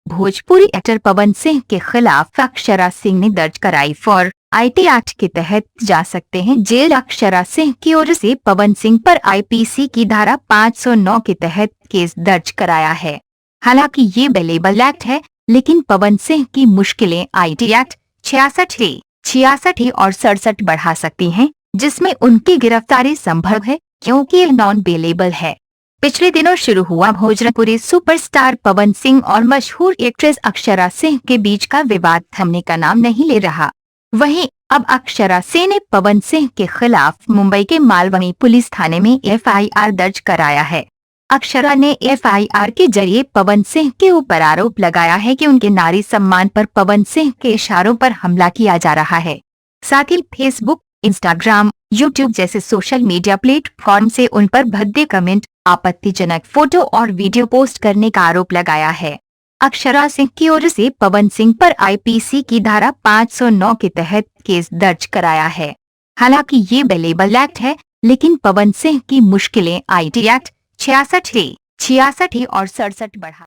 Bhojpuri actor Pawan Singh के खिलाफ अक्षरा सिंह ने दर्ज कराई फॉर आईटी एक्ट के तहत जा सकते हैं जेल। अक्षरा सिंह की ओर से पवन सिंह पर आईपीसी की धारा 509 के तहत केस दर्ज कराया है। हालांकि ये बेलेबल एक्ट है, लेकिन पवन सिंह की मुश्किलें आईटी एक्ट 66, 66 और 67 बढ़ा सकती हैं, जिसमें उनकी गिरफ्तारी संभव है क्योंकि ये नॉन बेलेबल है। पिछले दिनों शुरू हुआ भोजपुरी सुपरस्टार पवन सिंह और मशहूर एक्ट्रेस अक्षरा सिंह के बीच का विवाद थमने का नाम नहीं ले रहा। वहीं अब अक्षरा सिंह ने पवन सिंह के खिलाफ मुंबई के मालवनी पुलिस थाने में एफआईआर दर्ज कराया है। अक्षरा ने एफआईआर के जरिए पवन सिंह के ऊपर आरोप लगाया है कि उनके नारी सम्मान पर पवन सिंह के इशारों पर हमला किया जा रहा है। साथ ही फेसबुक, इंस्टाग्राम, यूट्यूब जैसे सोशल मीडिया प्लेटफॉर्म से उन पर भद्दे कमेंट, आपत्तिजनक फोटो और वीडियो पोस्ट करने का आरोप लगाया है। अक्षरा सिंह की ओर से पवन सिंह पर आईपीसी की धारा 509 के तहत केस दर्ज कराया है। हालांकि ये बेलेबल एक्ट है, लेकिन पवन सिंह की मुश्किलें आईटी एक्ट 66, 66 और 67 बढ़ा